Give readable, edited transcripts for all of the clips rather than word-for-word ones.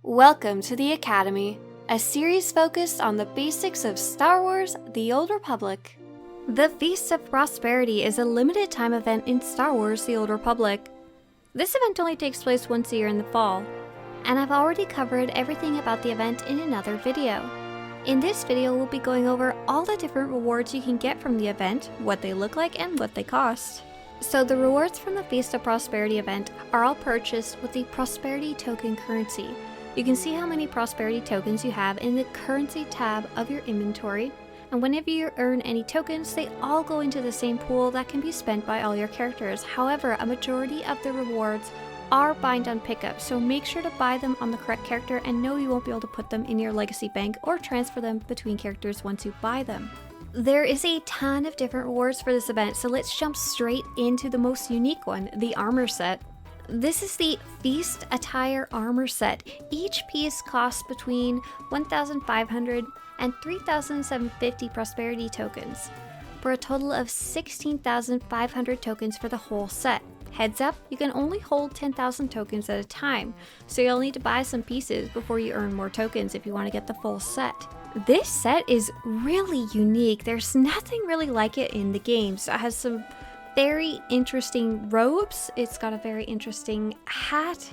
Welcome to the Academy, a series focused on the basics of Star Wars: The Old Republic. The Feast of Prosperity is a limited time event in Star Wars: The Old Republic. This event only takes place once a year in the fall, and I've already covered everything about the event in another video. In this video, we'll be going over all the different rewards you can get from the event, what they look like, and what they cost. So the rewards from the Feast of Prosperity event are all purchased with the Prosperity Token currency. You can see how many Prosperity tokens you have in the Currency tab of your inventory, and whenever you earn any tokens, they all go into the same pool that can be spent by all your characters. However, a majority of the rewards are bind on pickup, so make sure to buy them on the correct character and know you won't be able to put them in your legacy bank or transfer them between characters once you buy them. There is a ton of different rewards for this event, so let's jump straight into the most unique one, the armor set. This is the Feast Attire Armor Set. Each piece costs between 1,500 and 3,750 Prosperity tokens, for a total of 16,500 tokens for the whole set. Heads up, you can only hold 10,000 tokens at a time, so you'll need to buy some pieces before you earn more tokens if you want to get the full set. This set is really unique. There's nothing really like it in the game. So it has some very interesting robes. It's got a very interesting hat.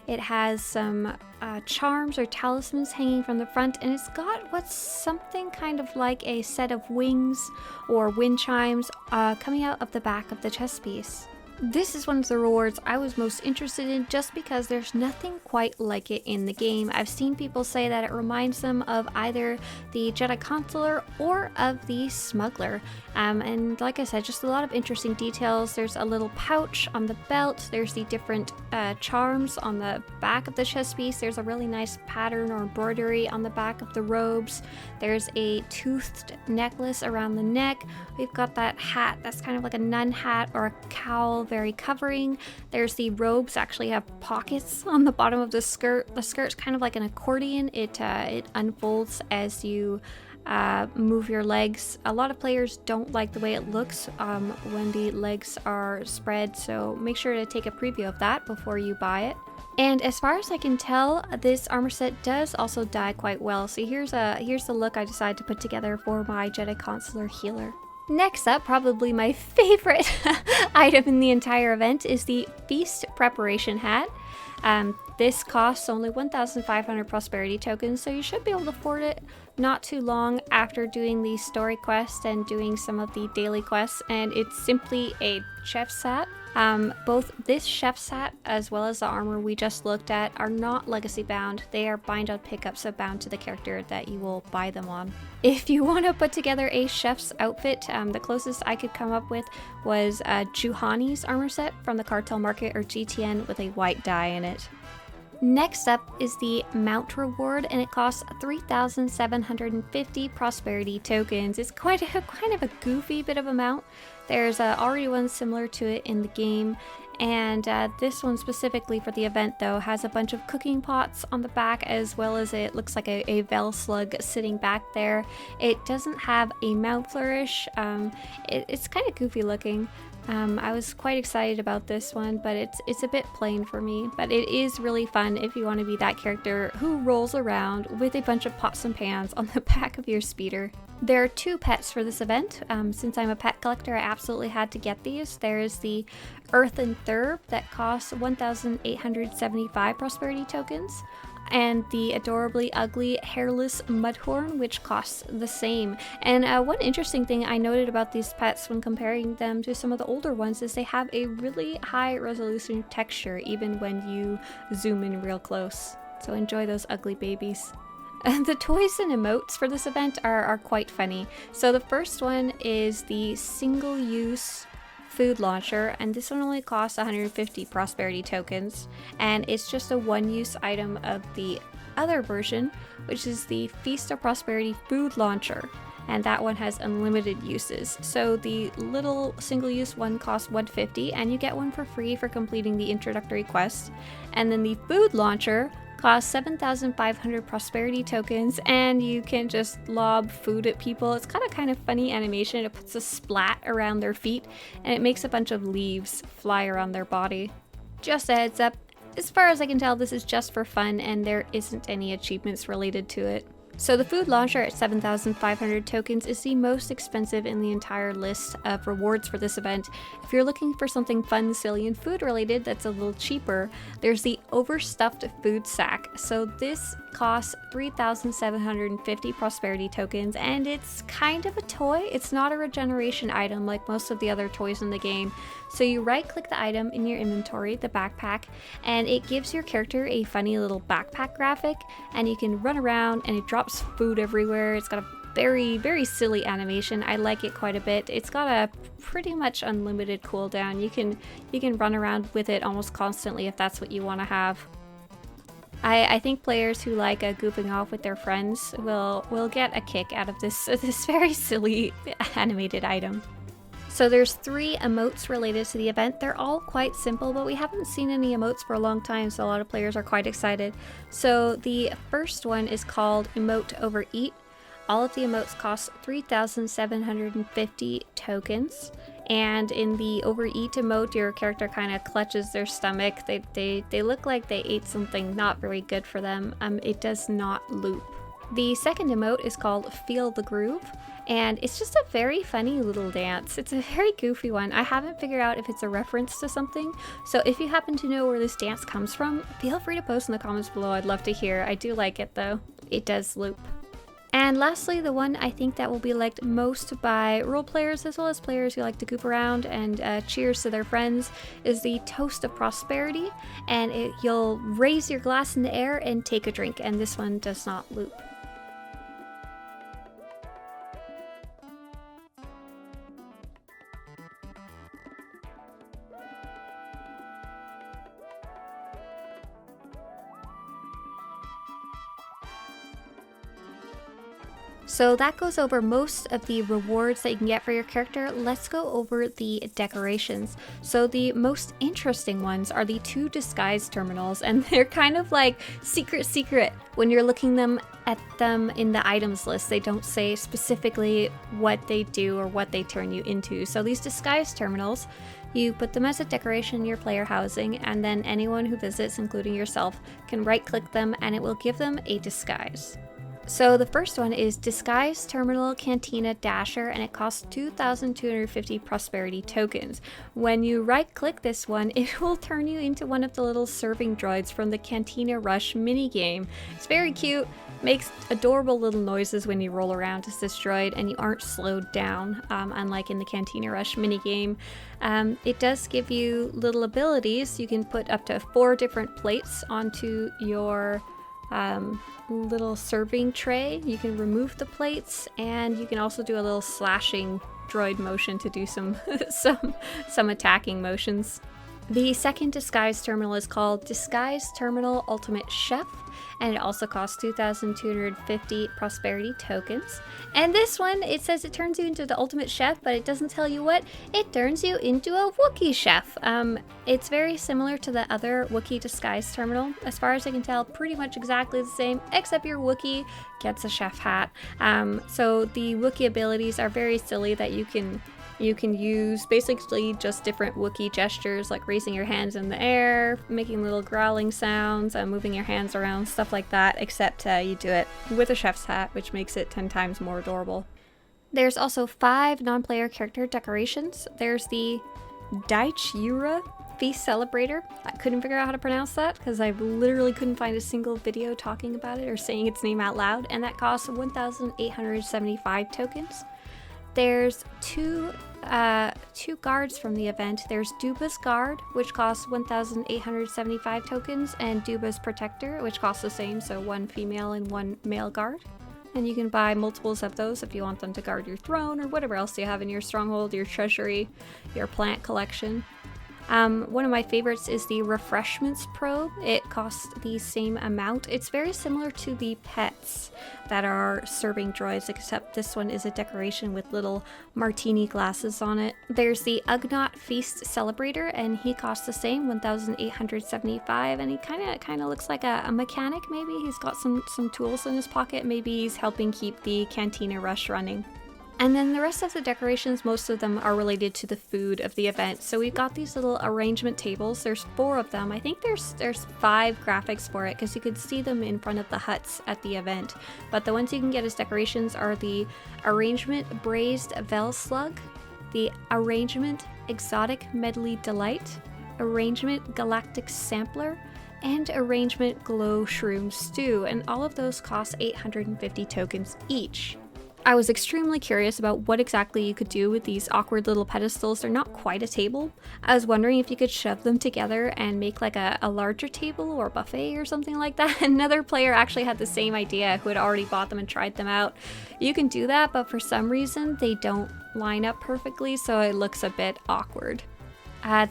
It has some charms or talismans hanging from the front, and it's got what's something kind of like a set of wings or wind chimes coming out of the back of the chest piece. This is one of the rewards I was most interested in just because there's nothing quite like it in the game. I've seen people say that it reminds them of either the Jedi Consular or of the Smuggler. And like I said, just a lot of interesting details. There's a little pouch on the belt. There's the different charms on the back of the chest piece. There's a really nice pattern or embroidery on the back of the robes. There's a toothed necklace around the neck. We've got that hat that's kind of like a nun hat or a cowl, very covering. There's the robes actually have pockets on the bottom of the skirt. The skirt's kind of like an accordion. It unfolds as you move your legs. A lot of players don't like the way it looks when the legs are spread, so make sure to take a preview of that before you buy it. And as far as I can tell, this armor set does also dye quite well. So here's the look I decided to put together for my Jedi Consular healer. Next up, probably my favorite item in the entire event is the Feast Preparation Hat. This costs only 1,500 Prosperity tokens, so you should be able to afford it not too long after doing the story quest and doing some of the daily quests, and it's simply a chef's hat. Both this chef's hat as well as the armor we just looked at are not legacy bound. They are bind on pickup, so bound to the character that you will buy them on. If you want to put together a chef's outfit, the closest I could come up with was Juhani's armor set from the Cartel Market or GTN with a white dye in it. Next up is the Mount Reward, and it costs 3,750 Prosperity tokens. It's kind of a goofy bit of a mount. There's already one similar to it in the game, and this one specifically for the event though has a bunch of cooking pots on the back, as well as it looks like a Vel slug sitting back there. It doesn't have a mount flourish. It's kind of goofy looking. I was quite excited about this one, but it's a bit plain for me. But it is really fun if you want to be that character who rolls around with a bunch of pots and pans on the back of your speeder. There are two pets for this event. Since I'm a pet collector, I absolutely had to get these. There is the Earthen Thurb that costs 1,875 Prosperity tokens, and the adorably ugly hairless Mudhorn, which costs the same. And one interesting thing I noted about these pets when comparing them to some of the older ones is they have a really high resolution texture even when you zoom in real close. So enjoy those ugly babies. The toys and emotes for this event are quite funny. So the first one is the single-use food launcher, and this one only costs 150 Prosperity tokens, and it's just a one-use item of the other version, which is the Feast of Prosperity food launcher, and that one has unlimited uses. So the little single-use one costs 150, and you get one for free for completing the introductory quest, and then the food launcher costs 7,500 Prosperity tokens, and you can just lob food at people. It's got a kind of funny animation. It puts a splat around their feet, and it makes a bunch of leaves fly around their body. Just a heads up, As far as I can tell, this is just for fun and there isn't any achievements related to it. So the food launcher at 7,500 tokens is the most expensive in the entire list of rewards for this event. If you're looking for something fun, silly, and food related that's a little cheaper, there's the overstuffed food sack. So this costs 3,750 prosperity tokens, and it's kind of a toy. It's not a regeneration item like most of the other toys in the game. So you right click the item in your inventory, the backpack, and it gives your character a funny little backpack graphic, and you can run around and it drops food everywhere. It's got a very silly animation. I like it quite a bit. It's got a pretty much unlimited cooldown. You can run around with it almost constantly if that's what you want to have. I think players who like goofing off with their friends will get a kick out of this very silly animated item. So there's 3 emotes related to the event. They're all quite simple, but we haven't seen any emotes for a long time, so a lot of players are quite excited. So the first one is called Emote Overeat. All of the emotes cost 3,750 tokens. And in the Overeat emote, your character kind of clutches their stomach. They look like they ate something not very good for them. It does not loop. The second emote is called Feel the Groove, and it's just a very funny little dance. It's a very goofy one. I haven't figured out if it's a reference to something, so if you happen to know where this dance comes from, feel free to post in the comments below. I'd love to hear. I do like it though. It does loop. And lastly, the one I think that will be liked most by role players as well as players who like to goof around and cheers to their friends is the Toast of Prosperity, and you'll raise your glass in the air and take a drink, and this one does not loop. So that goes over most of the rewards that you can get for your character. Let's go over the decorations. So the most interesting ones are the 2 disguise terminals, and they're kind of like secret when you're looking at them in the items list. They don't say specifically what they do or what they turn you into. So these disguise terminals, you put them as a decoration in your player housing, and then anyone who visits, including yourself, can right click them and it will give them a disguise. So the first one is Disguise Terminal Cantina Dasher, and it costs 2,250 prosperity tokens. When you right click this one, it will turn you into one of the little serving droids from the Cantina Rush minigame. It's very cute, makes adorable little noises when you roll around as this droid, and you aren't slowed down, unlike in the Cantina Rush minigame. It does give you little abilities. You can put up to 4 different plates onto your little serving tray. You can remove the plates, and you can also do a little slashing droid motion to do some attacking motions. The second disguise terminal is called Disguise Terminal Ultimate Chef, and it also costs 2,250 prosperity tokens. And this one, it says it turns you into the ultimate chef, but it doesn't tell you what. It turns you into a Wookiee chef. It's very similar to the other Wookiee disguise terminal. As far as I can tell, pretty much exactly the same, except your Wookiee gets a chef hat. So the Wookiee abilities are very silly that you can use basically just different Wookiee gestures, like raising your hands in the air, making little growling sounds, moving your hands around, stuff like that, except you do it with a chef's hat, which makes it 10 times more adorable. There's also 5 non-player character decorations. There's the Daichira Feast Celebrator. I couldn't figure out how to pronounce that because I literally couldn't find a single video talking about it or saying its name out loud, and that costs 1,875 tokens. There's two guards from the event. There's Duba's Guard, which costs 1,875 tokens, and Duba's Protector, which costs the same, so 1 female and 1 male guard. And you can buy multiples of those if you want them to guard your throne or whatever else you have in your stronghold, your treasury, your plant collection. One of my favorites is the Refreshments Probe. It costs the same amount. It's very similar to the pets that are serving droids, except this one is a decoration with little martini glasses on it. There's the Ugnaught Feast Celebrator, and he costs the same, 1,875, and he kind of looks like a mechanic maybe. He's got some tools in his pocket. Maybe he's helping keep the Cantina Rush running. And then the rest of the decorations, most of them are related to the food of the event. So we've got these little arrangement tables. There's 4 of them. I think there's 5 graphics for it because you could see them in front of the huts at the event. But the ones you can get as decorations are the arrangement braised vel slug, the arrangement exotic medley delight, arrangement galactic sampler, and arrangement glow shroom stew. And all of those cost 850 tokens each. I was extremely curious about what exactly you could do with these awkward little pedestals. They're not quite a table. I was wondering if you could shove them together and make like a larger table or buffet or something like that. Another player actually had the same idea who had already bought them and tried them out. You can do that, but for some reason they don't line up perfectly, so it looks a bit awkward.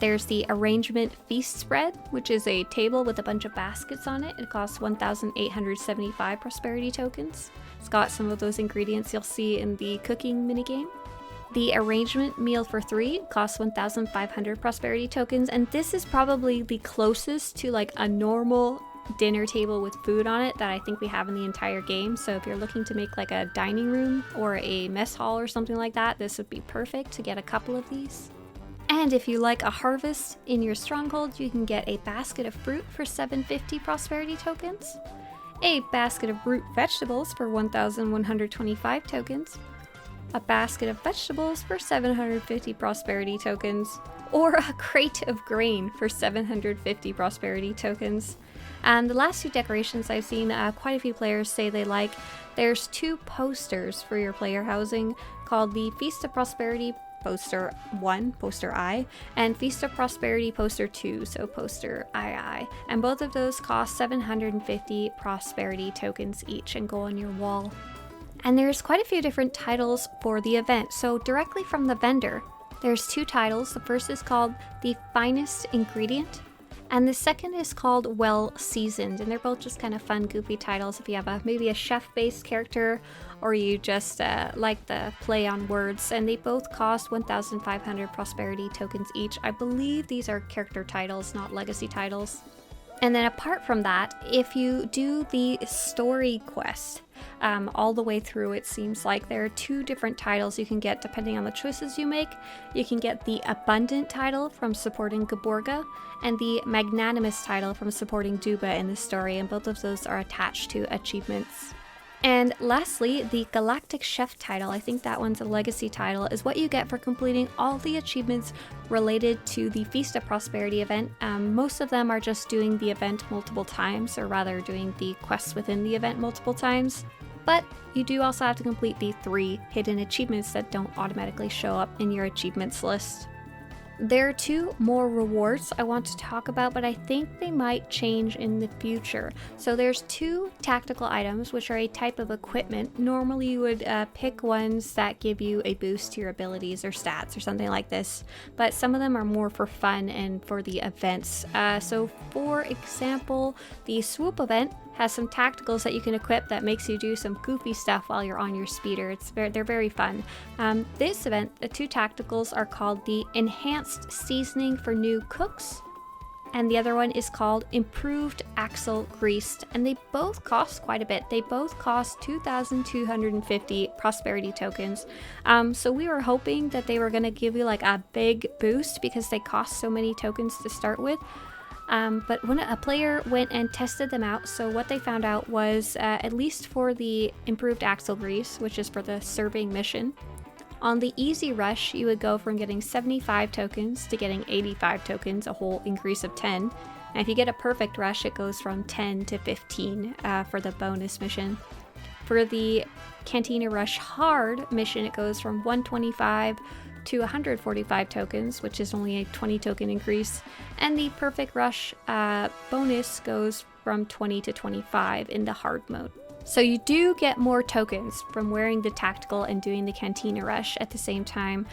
There's the arrangement feast spread, which is a table with a bunch of baskets on it. It costs 1,875 prosperity tokens. It's got some of those ingredients you'll see in the cooking minigame. The arrangement meal for 3 costs 1,500 prosperity tokens, and this is probably the closest to like a normal dinner table with food on it that I think we have in the entire game. So if you're looking to make like a dining room or a mess hall or something like that, this would be perfect to get a couple of these. And if you like a harvest in your stronghold, you can get a basket of fruit for 750 prosperity tokens, a basket of root vegetables for 1,125 tokens, a basket of vegetables for 750 prosperity tokens, or a crate of grain for 750 prosperity tokens. And the last 2 decorations I've seen quite a few players say they like. There's 2 posters for your player housing called the Feast of Prosperity Poster 1, Poster I, and Feast of Prosperity Poster 2, so Poster II. And both of those cost 750 prosperity tokens each and go on your wall. And there's quite a few different titles for the event, so directly from the vendor, there's 2 titles. The first is called The Finest Ingredient, and the second is called Well Seasoned, and they're both just kind of fun, goofy titles if you have maybe a chef-based character or you just like the play on words, and they both cost 1,500 prosperity tokens each. I believe these are character titles, not legacy titles. And then apart from that, if you do the story quest all the way through, it seems like there are 2 different titles you can get depending on the choices you make. You can get the Abundant title from supporting Gaborga and the Magnanimous title from supporting Duba in the story, and both of those are attached to achievements. And lastly, the Galactic Chef title, I think that one's a legacy title, is what you get for completing all the achievements related to the Feast of Prosperity event. Most of them are just doing the event multiple times, or rather doing the quests within the event multiple times. But you do also have to complete the 3 hidden achievements that don't automatically show up in your achievements list. There are 2 more rewards I want to talk about, but I think they might change in the future. So there's 2 tactical items, which are a type of equipment. Normally you would pick ones that give you a boost to your abilities or stats or something like this, but some of them are more for fun and for the events. So for example, the swoop event has some tacticals that you can equip that makes you do some goofy stuff while you're on your speeder. They're very fun. This event, the 2 tacticals are called the Enhanced Seasoning for New Cooks, and the other one is called Improved Axle Greased, and they both cost quite a bit. They both cost 2,250 prosperity tokens. So we were hoping that they were going to give you like a big boost because they cost so many tokens to start with. But when a player went and tested them out, so what they found out was, at least for the Improved Axle Grease, which is for the serving mission, on the easy rush, you would go from getting 75 tokens to getting 85 tokens, a whole increase of 10. And if you get a perfect rush, it goes from 10 to 15 for the bonus mission. For the Cantina Rush Hard mission, it goes from 125 to 145 tokens, which is only a 20 token increase, and the Perfect Rush bonus goes from 20 to 25 in the hard mode. So you do get more tokens from wearing the tactical and doing the Cantina Rush at the same time.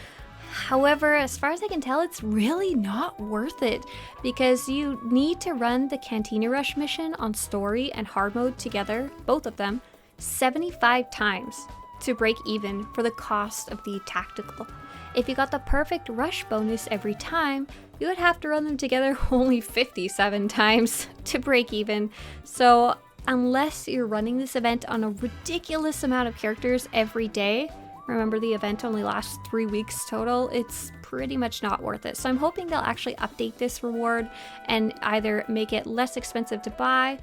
However, as far as I can tell, it's really not worth it because you need to run the Cantina Rush mission on story and hard mode together, both of them, 75 times to break even for the cost of the tactical. If you got the Perfect Rush bonus every time, you would have to run them together only 57 times to break even. So unless you're running this event on a ridiculous amount of characters every day, Remember, the event only lasts 3 weeks total. It's pretty much not worth it. So I'm hoping they'll actually update this reward and either make it less expensive to buy,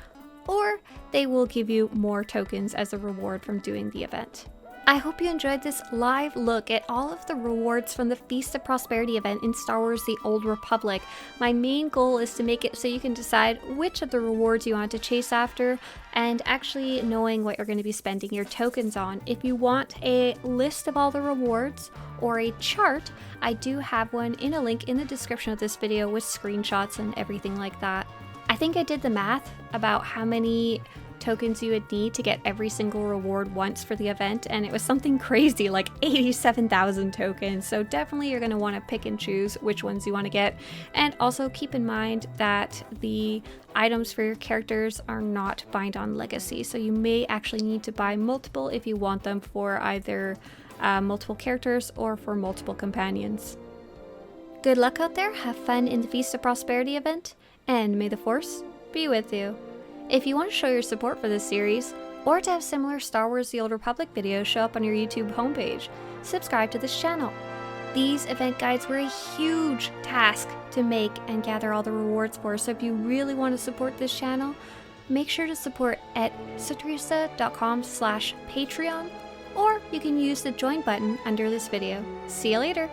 or they will give you more tokens as a reward from doing the event. I hope you enjoyed this live look at all of the rewards from the Feast of Prosperity event in Star Wars: The Old Republic. My main goal is to make it so you can decide which of the rewards you want to chase after, and actually knowing what you're going to be spending your tokens on. If you want a list of all the rewards or a chart, I do have one in a link in the description of this video with screenshots and everything like that. I think I did the math about how many tokens you would need to get every single reward once for the event, and it was something crazy like 87,000 tokens. So definitely you're going to want to pick and choose which ones you want to get, and also keep in mind that the items for your characters are not bind on legacy, so you may actually need to buy multiple if you want them for either multiple characters or for multiple companions. Good luck out there, have fun in the Feast of Prosperity event, and may the Force be with you. If you want to show your support for this series, or to have similar Star Wars: The Old Republic videos show up on your YouTube homepage, subscribe to this channel. These event guides were a huge task to make and gather all the rewards for, so if you really want to support this channel, make sure to support at Swtorista.com/Patreon, or you can use the join button under this video. See you later!